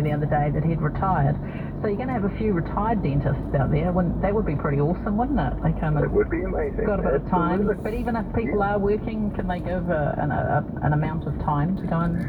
the other day that he'd retired. So you're going to have a few retired dentists out there. That would be pretty awesome, wouldn't it? They come and it would be amazing. Got a bit of time. Absolutely. But even if people are working, can they give an amount of time to go and...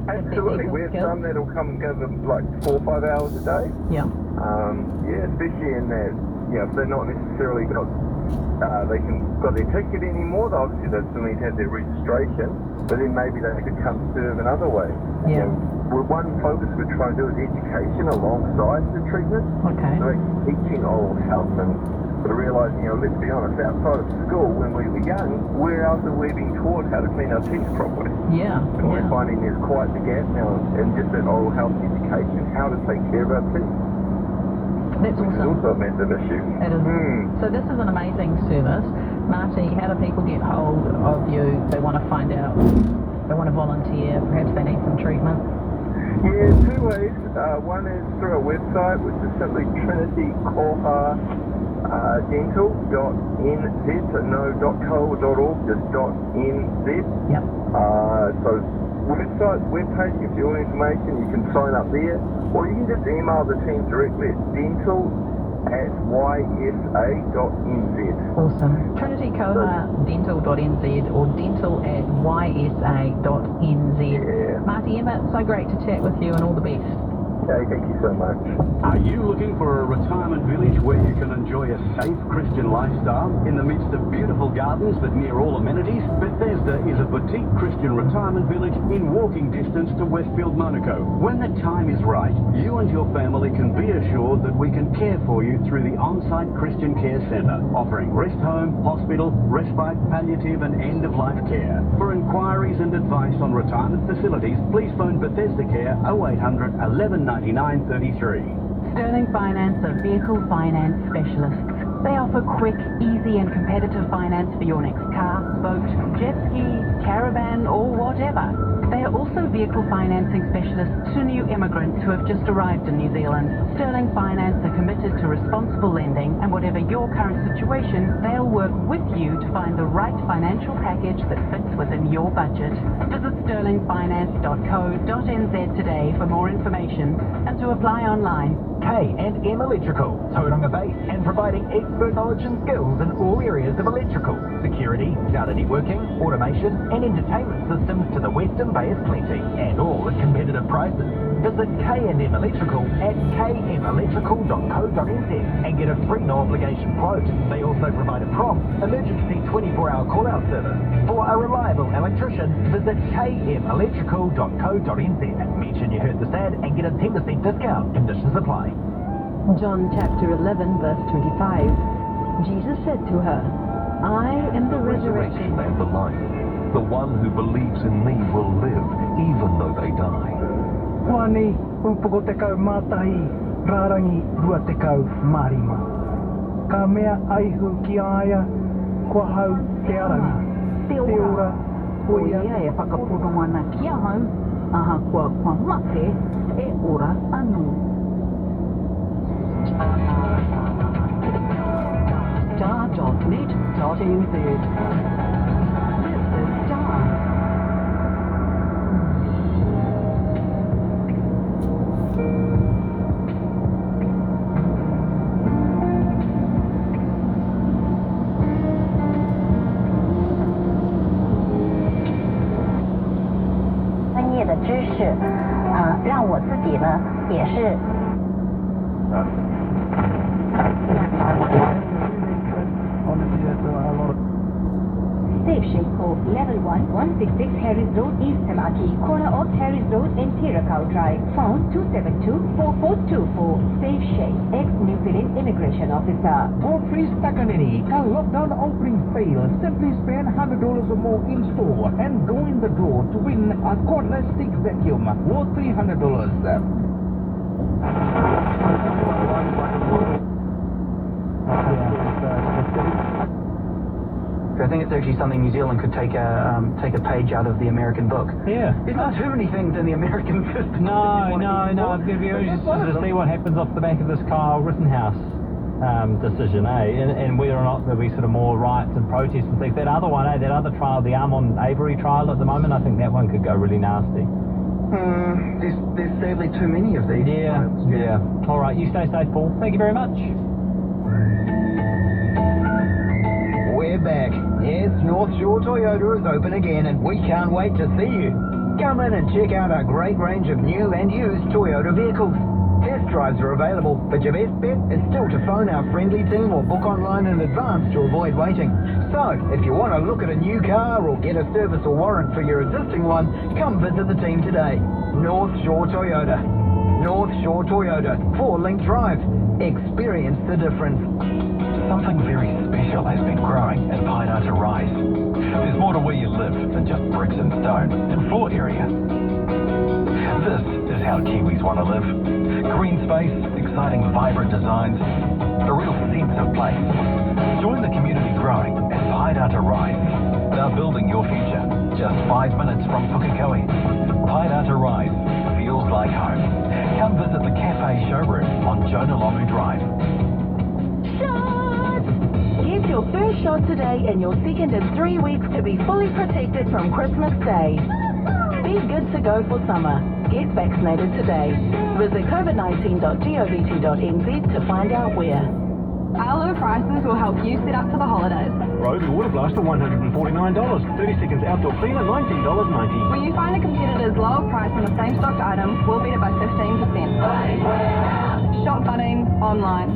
Absolutely. We have some that'll come and give them like 4 or 5 hours a day. Yeah. Especially in that, if they're not necessarily got their ticket anymore, obviously they still need to have their registration, but then maybe they could come serve another way. Yeah. One focus we're trying to do is education alongside the treatment. Okay. So like teaching oral health and sort of realising, let's be honest, outside of school when we were young, where else are we being taught how to clean our teeth properly? Yeah. And we're finding there's quite the gap now in just that oral health education, how to take care of our teeth. That's which awesome. is also a massive issue. It is. So this is an amazing service. Marty, how do people get hold of you? They want to find out, they want to volunteer, perhaps they need some treatment? Yeah, 2 ways. One is through our website, which is simply trinitykoha dental.nz, so no .co.org, just .nz. Yep. So website, webpage, gives you all the information, you can sign up there, or you can just email the team directly at dental@ysa.nz. Awesome. trinitykoha.dental.nz or dental@ysa.nz. Yeah. Marty, Emma, so great to chat with you and all the best. Okay, thank you so much. Are you looking for a retirement village where you can enjoy a safe Christian lifestyle in the midst of beautiful gardens but near all amenities? Bethesda is a boutique Christian retirement village in walking distance to Westfield, Monaco. When the time is right, you and your family can be assured that we can care for you through the on-site Christian Care Centre, offering rest home, hospital, respite, palliative and end-of-life care. For inquiries and advice on retirement facilities, please phone Bethesda Care 0800 1199 33. Sterling Finance are vehicle finance specialists. They offer quick, easy and competitive finance for your next car, boat, jet ski, caravan or whatever. They are also vehicle financing specialists to new immigrants who have just arrived in New Zealand. Sterling Finance are committed to responsible lending, and whatever your current situation, they'll work with you to find the right financial package that fits within your budget. Visit sterlingfinance.co.nz today for more information and to apply online. K&M Electrical, Tauranga based and providing expert knowledge and skills in all areas of electrical, security, data networking, automation and entertainment systems to the Western Bay of Plenty, and all at competitive prices. Visit K&M Electrical at kmelectrical.co.nz and get a free no obligation quote. They also provide a prompt, emergency 24-hour call-out service. For a reliable electrician, visit kmelectrical.co.nz. Mention you heard this ad and get a 10% discount. Conditions apply. John chapter 11 verse 25. Jesus said to her, I am the resurrection and the life. The one who believes in me will live, even though they die. Wani, upoko te kau mātahi, rārangi rua te kau marima. Ka mea aihu ki aia, kua hau te arangi. Te ora, Ia e whakapono ana kia hau, aha kua mate e ora anu. Star.net.nz. This is Star.的知识，让我自己呢也是。Safe Shape Level 1, 166 Harris Road, East Tamaki, corner of Harris Road and Tirakau Drive. Phone 272-4424. Safe Shape, ex-New Zealand Immigration Officer. Godfrey Stakanini, a lockdown opening fail. Simply spend $100 or more in store and go in the draw to win a cordless stick vacuum worth $300. I think it's actually something New Zealand could take a page out of the American book. Yeah. There's not too many things in the American system. No. I'm going to be interested to see what happens off the back of this Kyle Rittenhouse decision, and whether or not there'll be sort of more riots and protests and things. That other one, that other trial, the Armand Avery trial at the moment, I think that one could go really nasty. There's sadly too many of these. Yeah. All right, you stay safe, Paul. Thank you very much. We're back. Yes, North Shore Toyota is open again, and we can't wait to see you. Come in and check out our great range of new and used Toyota vehicles. Test drives are available, but your best bet is still to phone our friendly team or book online in advance to avoid waiting. So, if you want to look at a new car or get a service or warrant for your existing one, come visit the team today. North Shore Toyota. North Shore Toyota, 4 Link Drive. Experience the difference. Something very special has been growing at Paenata Rise. There's more to where you live than just bricks and stone and floor area. This is how Kiwis want to live. Green space, exciting, vibrant designs, a real sense of place. Join the community growing at Paenata Rise. They're building your future, just 5 minutes from Pukekohe. Paenata Rise feels like home. Come visit the Cafe Showroom on Jonalomu Drive. Get your first shot today and your second in 3 weeks to be fully protected from Christmas Day. Be good to go for summer. Get vaccinated today. Visit covid19.govt.nz to find out where. Our low prices will help you set up for the holidays. Rode Water Blaster $149. 30 seconds outdoor cleaner $19.90. When you find a competitor's lower price on the same stocked item, we'll beat it by 15%. Shop Bunnings online.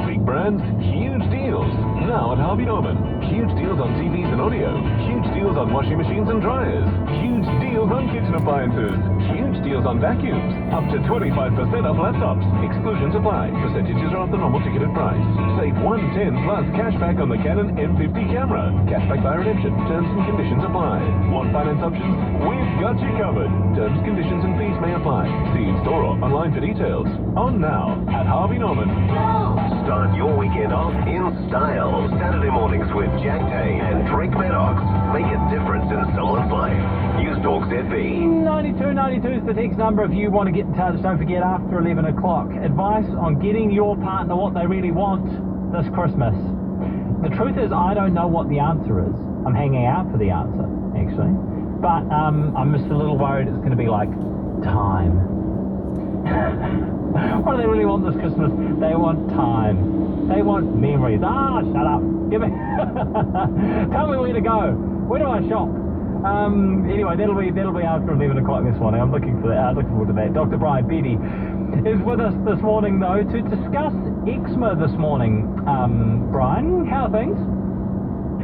Big brands, huge deals. Now at Harvey Norman. Huge deals on TVs and audio. Huge deals on washing machines and dryers. Huge deals on kitchen appliances. Huge deals on vacuums. Up to 25% off laptops. Exclusions apply. Percentages are off the normal ticketed price. Save $110 plus cashback on the Canon M50 camera. Cashback by redemption. Terms and conditions apply. Want finance options? We've got you covered. Terms, conditions and fees may apply. See in store or online for details. On now at Harvey Norman. Start your weekend off in style. Saturday mornings with Jack Day and Drake Maddox. Make a difference in someone's life. News Talk ZB. 9292 is the text number if you want to get in touch. Don't forget, after 11 o'clock. Advice on getting your partner what they really want this Christmas. The truth is, I don't know what the answer is. I'm hanging out for the answer, actually. But I'm just a little worried it's going to be like time. What do they really want this Christmas? They want time. They want memories. Shut up. Give me. Tell me where to go. Where do I shop? Anyway, that'll be after 11 o'clock this morning. I'm looking forward to that. Dr. Brian Beattie is with us this morning, though, to discuss eczema this morning. Brian, how are things?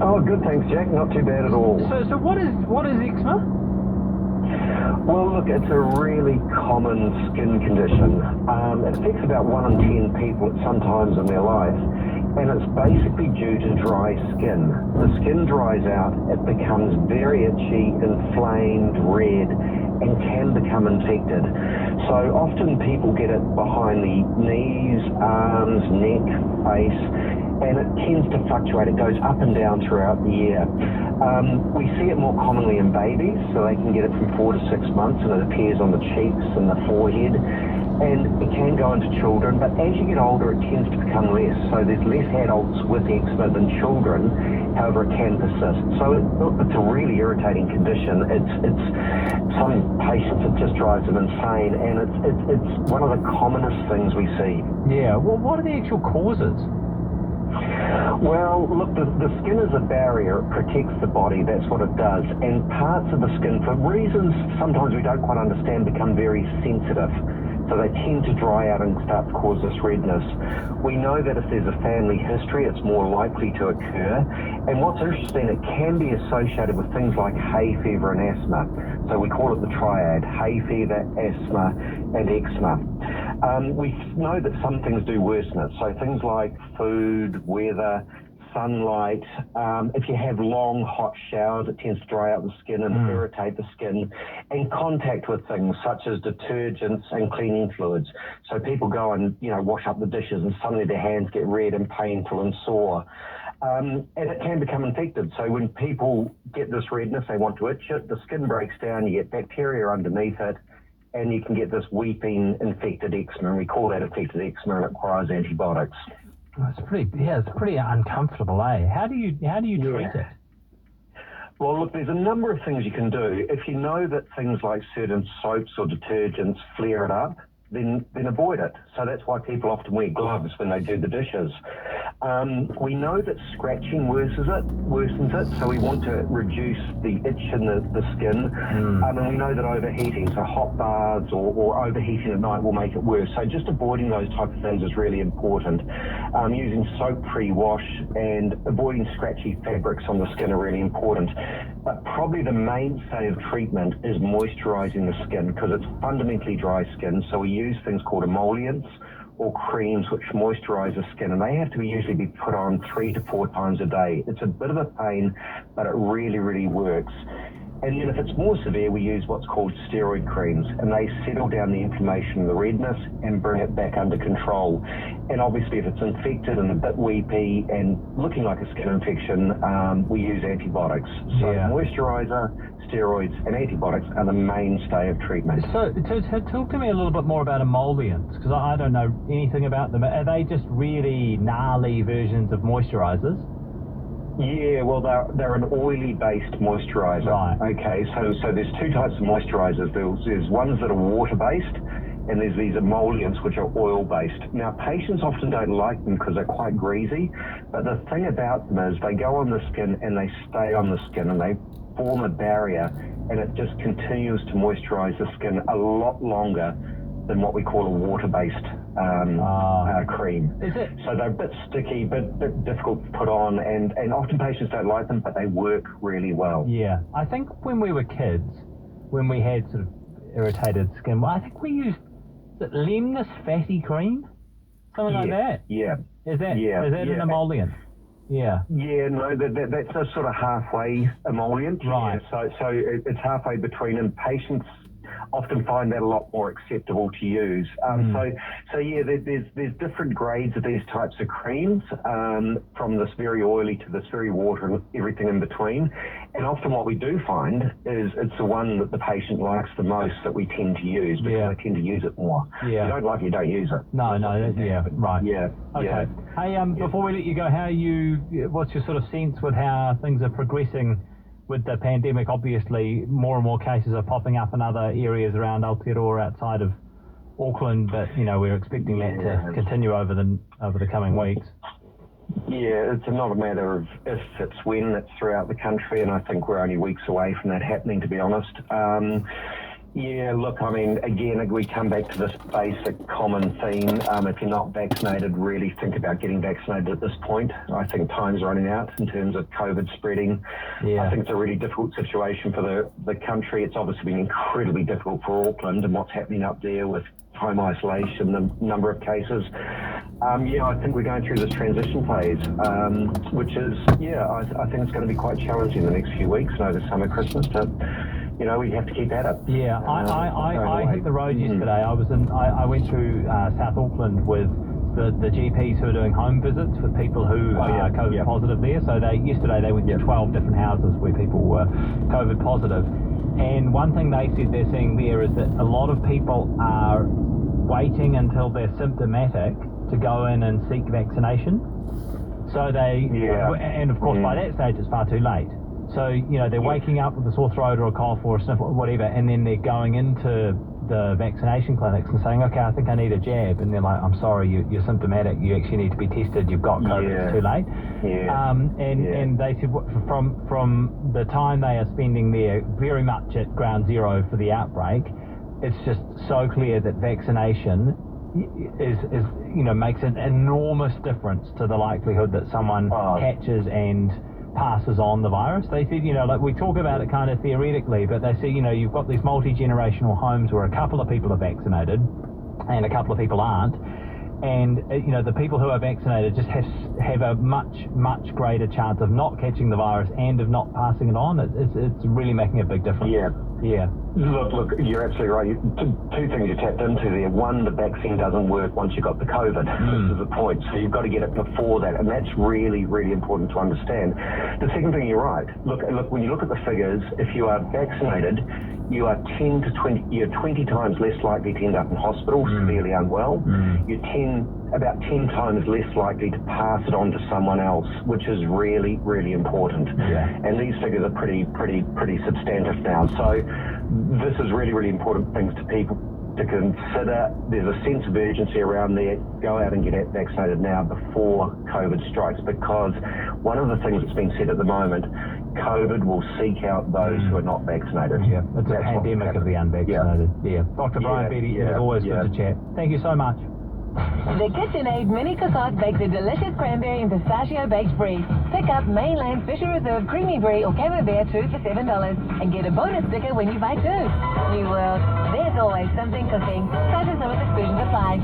Oh, good, thanks, Jack. Not too bad at all. So what is eczema? Well, look, it's a really common skin condition. It affects about 1 in 10 people at some times in their life, and it's basically due to dry skin. The skin dries out, it becomes very itchy, inflamed, red, and can become infected. So often people get it behind the knees, arms, neck, face, and it tends to fluctuate. It goes up and down throughout the year. We see it more commonly in babies, so they can get it from 4 to 6 months, and it appears on the cheeks and the forehead, and it can go into children, but as you get older it tends to become less. So there's less adults with eczema than children, however it can persist. So it's a really irritating condition. It's some patients, it just drives them insane, and it's one of the commonest things we see. Yeah, well, what are the actual causes? Well, look, the skin is a barrier. It protects the body. That's what it does. And parts of the skin, for reasons sometimes we don't quite understand, become very sensitive. So they tend to dry out and start to cause this redness. We know that if there's a family history, it's more likely to occur. And what's interesting, it can be associated with things like hay fever and asthma. So we call it the triad: hay fever, asthma, and eczema. We know that some things do worsen it. So things like food, weather, sunlight. If you have long hot showers, it tends to dry out the skin and irritate the skin, and contact with things such as detergents and cleaning fluids. So people go and wash up the dishes, and suddenly their hands get red and painful and sore. And it can become infected. So when people get this redness, they want to itch it, the skin breaks down, you get bacteria underneath it, and you can get this weeping infected eczema, and we call that infected eczema, and it requires antibiotics. It's pretty uncomfortable, eh? How do you treat it? Well, look, there's a number of things you can do. If you know that things like certain soaps or detergents flare it up, then avoid it. So that's why people often wear gloves when they do the dishes. We know that scratching worsens it, so we want to reduce the itch in the skin. And we know that overheating, so hot baths or overheating at night will make it worse. So just avoiding those type of things is really important. Using soap pre-wash and avoiding scratchy fabrics on the skin are really important. But probably the mainstay of treatment is moisturising the skin because it's fundamentally dry skin. So we use things called emollients or creams which moisturise the skin, and they have to usually be put on 3 to 4 times a day. It's a bit of a pain, but it really, really works. And then if it's more severe, we use what's called steroid creams, and they settle down the inflammation and the redness and bring it back under control. And obviously if it's infected and a bit weepy and looking like a skin infection, we use antibiotics. So moisturiser, steroids and antibiotics are the mainstay of treatment. So talk to me a little bit more about emollients, because I don't know anything about them. Are they just really gnarly versions of moisturisers? Yeah, well, they're an oily-based moisturiser. Right. Okay, so there's 2 types of moisturisers. There's ones that are water-based, and there's these emollients which are oil-based. Now, patients often don't like them because they're quite greasy, but the thing about them is they go on the skin and they stay on the skin and they form a barrier, and it just continues to moisturise the skin a lot longer than what we call a water-based cream. Is it? So they're a bit sticky, bit difficult to put on, and often patients don't like them, but they work really well. Yeah, I think when we were kids, when we had sort of irritated skin, I think we used Lemnis fatty cream, something like that. Yeah. Is that an emollient? Yeah. Yeah, no, that's a sort of halfway emollient. Right. Yeah, so it's halfway between, and patients often find that a lot more acceptable to use. So yeah, there's different grades of these types of creams, from this very oily to this very water and everything in between. And often what we do find is it's the one that the patient likes the most that we tend to use, because they tend to use it more. Yeah. If you don't like it, you don't use it. No, right. Yeah. Okay. Yeah. Hey, before we let you go, what's your sort of sense with how things are progressing with the pandemic? Obviously, more and more cases are popping up in other areas around Aotearoa outside of Auckland, but we're expecting that to continue over the coming weeks. Yeah, it's not a matter of if, it's when. It's throughout the country, and I think we're only weeks away from that happening, to be honest. Yeah, look, I mean, again, we come back to this basic common theme. If you're not vaccinated, really think about getting vaccinated at this point. I think time's running out in terms of COVID spreading. Yeah. I think it's a really difficult situation for the country. It's obviously been incredibly difficult for Auckland and what's happening up there with home isolation, the number of cases. I think we're going through this transition phase, which is, I think it's going to be quite challenging the next few weeks and over summer, Christmas, but we have to keep at it. Yeah, I hit the road yesterday. I went through South Auckland with the GPs who are doing home visits with people who are COVID positive there. So yesterday they went to 12 different houses where people were COVID positive. And one thing they said they're seeing there is that a lot of people are waiting until they're symptomatic to go in and seek vaccination. So and of course by that stage it's far too late. So, they're waking up with a sore throat or a cough or a sniffle or whatever, and then they're going into the vaccination clinics and saying, okay, I think I need a jab. And they're like, I'm sorry, you're symptomatic. You actually need to be tested. You've got COVID. It's too late. Yeah. And they said from the time they are spending there very much at ground zero for the outbreak, it's just so clear that vaccination is makes an enormous difference to the likelihood that someone catches and passes on the virus. They said, like we talk about it kind of theoretically, but they say, you've got these multi-generational homes where a couple of people are vaccinated and a couple of people aren't. And, the people who are vaccinated just have a much greater chance of not catching the virus and of not passing it on. It's really making a big difference. Yeah. Look, you're absolutely right. Two things you tapped into there. One, the vaccine doesn't work once you've got the COVID. This is the point. So you've got to get it before that, and that's really, really important to understand. The second thing, you're right. Look, when you look at the figures, if you are vaccinated, you are 20 times less likely to end up in hospital, severely unwell. You're 10 about 10 times less likely to pass it on to someone else, which is really, really important. Yeah. And these figures are pretty substantive now. So this is really, really important things to people to consider. There's a sense of urgency around there. Go out and get vaccinated now before COVID strikes, because one of the things that's been said at the moment, COVID will seek out those who are not vaccinated. Yeah, it's a pandemic of the unvaccinated. Yeah. Dr. Brian Beattie, it was always good to chat. Thank you so much. The KitchenAid Mini Cocotte bakes a delicious cranberry and pistachio baked brie. Pick up Mainland Fisher Reserve Creamy Brie or Camembert 2 for $7 and get a bonus sticker when you buy 2. New World, there's always something cooking. Such as some of exclusions apply.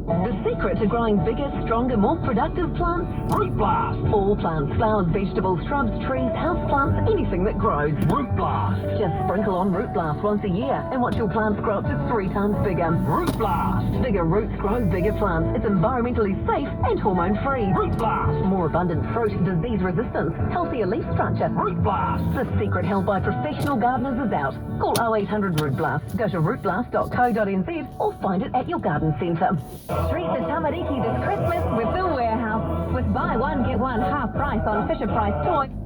The secret to growing bigger, stronger, more productive plants? Root Blast! All plants, flowers, vegetables, shrubs, trees, houseplants, anything that grows. Root Blast! Just sprinkle on Root Blast once a year and watch your plants grow up to 3 times bigger. Root Blast! Bigger roots grow bigger plants. It's environmentally safe and hormone-free. Root Blast! More abundant fruit, disease resistance, healthier leaf structure. Root Blast! The secret held by professional gardeners is out. Call 0800 Root Blast. Go to rootblast.co.nz or find it at your garden centre. Treat the Tamariki this Christmas with The Warehouse. With buy one, get one half price on Fisher Price toys.